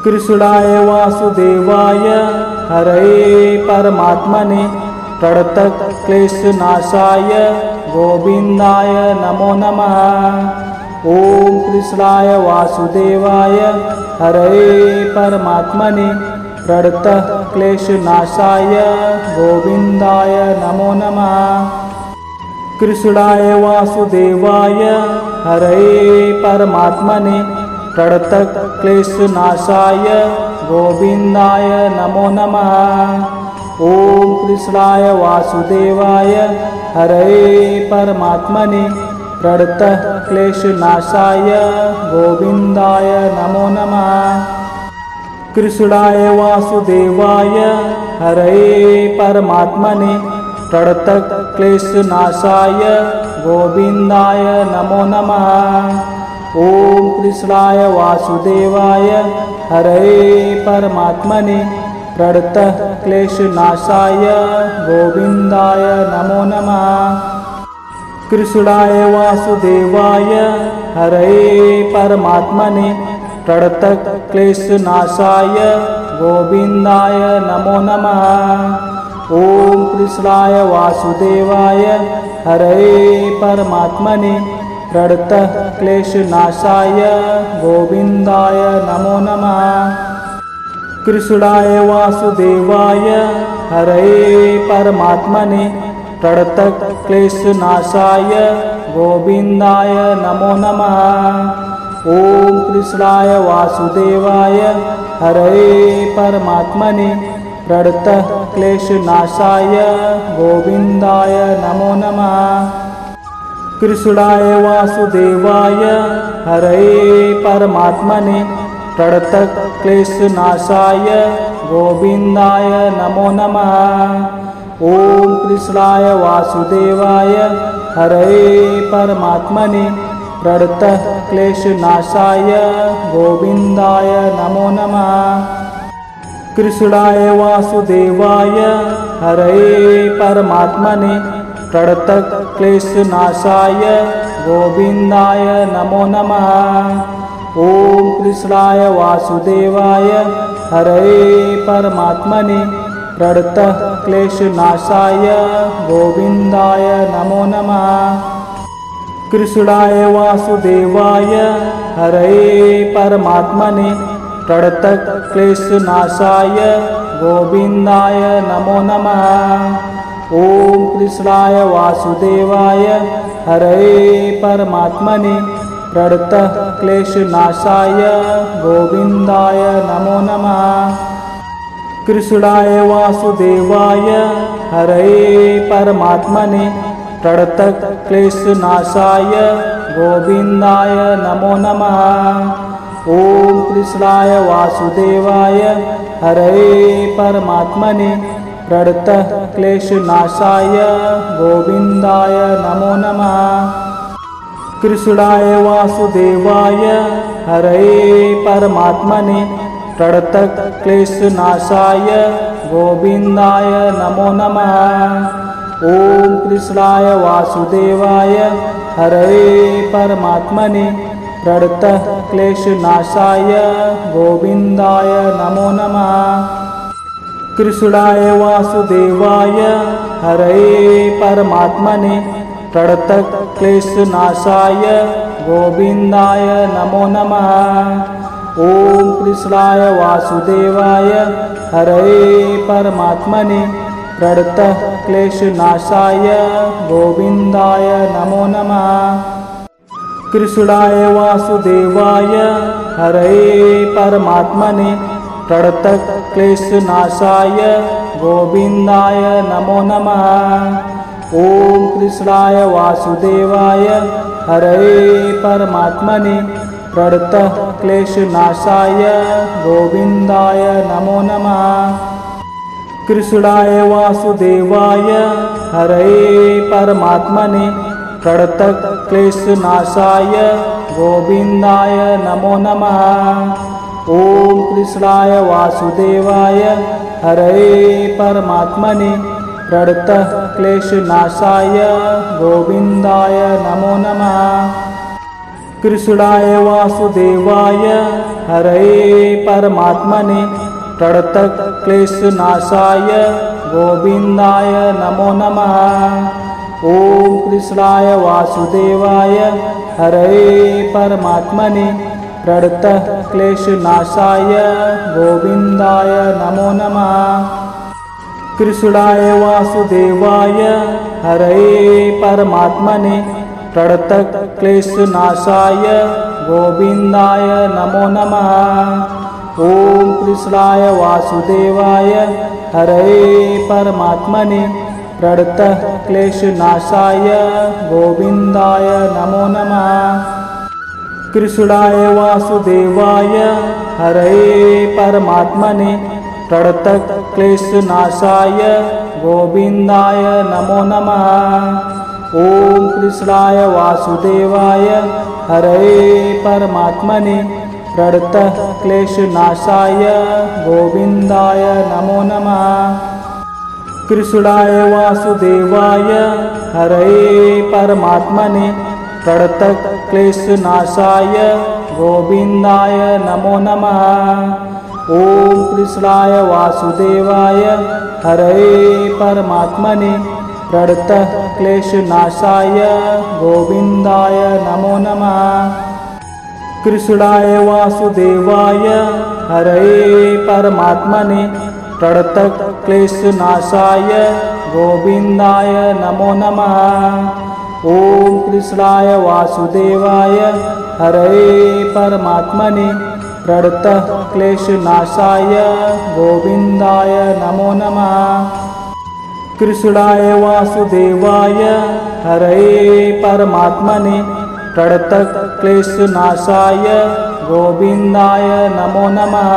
कृष्णाय वासुदेवाय हरये परमात्मने प्रणतक्लेशनाशाय गोविन्दाय नमो नमः। ओम कृष्णाय वासुदेवाय हरये परमात्मने प्रणतक्लेशनाशाय गोविन्दाय नमो नमः। कृष्णाय वासुदेवाय हरये परमात्मने प्रणतक्लेशनाशाय गोविन्दाय नमो नमः। ओम कृष्णाय वासुदेवाय हरये परमात्मने प्रणतक्लेशनाशाय गोविन्दाय नमो नमः। कृष्णाय वासुदेवाय हरये परमात्मने प्रणतक्लेशनाशाय गोविन्दाय नमो नमः। ओम कृष्णाय वासुदेवाय हरये परमात्मने प्रणतक्लेशनाशाय गोविन्दाय नमो नमः। कृष्णाय वासुदेवाय हरये परमात्मने प्रणतक्लेशनाशाय गोविन्दाय नमो नमः। ओम कृष्णाय वासुदेवाय हरये परमात्मने प्रणतक्लेशनाशाय गोविन्दाय नमो नमः। कृष्णाय वासुदेवाय हरये परमात्मने प्रणतक्लेशनाशाय गोविन्दाय नमो नमः। ओम कृष्णाय वासुदेवाय हरये परमात्मने प्रणतक्लेशनाशाय गोविन्दाय नमो नमः। कृष्णाय वासुदेवाय हरये परमात्मने प्रणतक्लेशनाशाय गोविन्दाय नमो नमः। ओम कृष्णाय वासुदेवाय हरये परमात्मने प्रणतक्लेशनाशाय गोविन्दाय नमो नमः। कृष्णाय वासुदेवाय हरये परमात्मने प्रणतक्लेशनाशाय गोविन्दाय नमो नमः। ओम कृष्णाय वासुदेवाय हरये परमात्मने प्रणतक्लेशनाशाय गोविन्दाय नमो नमः। कृष्णाय वासुदेवाय हरये परमात्मने प्रणतक्लेशनाशाय गोविन्दाय नमो नमः। ओम कृष्णाय वासुदेवाय हरये परमात्मने प्रणतक्लेशनाशाय गोविन्दाय नमो नमः। कृष्णाय वासुदेवाय हरये परमात्मने प्रणतक्लेशनाशाय गोविन्दाय नमो नमः। ओम कृष्णाय वासुदेवाय हरये परमात्मने प्रणतक्लेशनाशाय गोविन्दाय नमो नमः। कृष्णाय वासुदेवाय हरये परमात्मने प्रणतक्लेशनाशाय गोविन्दाय नमो नमः। ओम कृष्णाय वासुदेवाय हरये परमात्मने प्रणतक्लेशनाशाय गोविन्दाय नमो नमः। कृष्णाय वासुदेवाय हरये परमात्मने प्रणतक्लेशनाशाय गोविन्दाय नमो नमः। ओम कृष्णाय वासुदेवाय हरये परमात्मने प्रणतक्लेशनाशाय गोविन्दाय नमो नमः। कृष्णाय वासुदेवाय हरये परमात्मने प्रणतक्लेशनाशाय गोविन्दाय नमो नमः। ओम कृष्णाय वासुदेवाय हरये परमात्मने प्रणतक्लेशनाशाय गोविन्दाय नमो नमः। कृष्णाय वासुदेवाय हरये परमात्मने प्रणतक्लेशनाशाय गोविन्दाय नमो नमः। ओम कृष्णाय वासुदेवाय हरये परमात्मने प्रणतक्लेशनाशाय गोविन्दाय नमो नमः। कृष्णाय वासुदेवाय हरये परमात्मने प्रणतक्लेशनाशाय गोविन्दाय नमो नमः। ॐ कृष्णाय वासुदेवाय हरये परमात्मने प्रणतक्लेशनाशाय गोविन्दाय नमो नमः। कृष्णाय वासुदेवाय हरये परमात्मने प्रणतक्लेशनाशाय गोविन्दाय नमो नमः। ॐ कृष्णाय वासुदेवाय हरये परमात्मने प्रणतक्लेशनाशाय गोविन्दाय नमो नमः। कृष्णाय वासुदेवाय हरये परमात्मने प्रणतक्लेशनाशाय गोविन्दाय नमो नमः। ॐ कृष्णाय वासुदेवाय हरये परमात्मने प्रणतक्लेशनाशाय गोविन्दाय नमो नमः। कृष्णाय वासुदेवाय हरये परमात्मने प्रणतक्लेशनाशाय गोविन्दाय नमो नमः। ॐ कृष्णाय वासुदेवाय हरये परमात्मने प्रणतक्लेशनाशाय गोविन्दाय नमो नमः। कृष्णाय वासुदेवाय हरये परमात्मने प्रणतक्लेशनाशाय गोविन्दाय नमो नमः। ॐ कृष्णाय वासुदेवाय हरये परमात्मने प्रणतक्लेशनाशाय गोविन्दाय नमो नमः। कृष्णाय वासुदेवाय हरये परमात्मने प्रणतक्लेशनाशाय गोविन्दाय नमो नमः।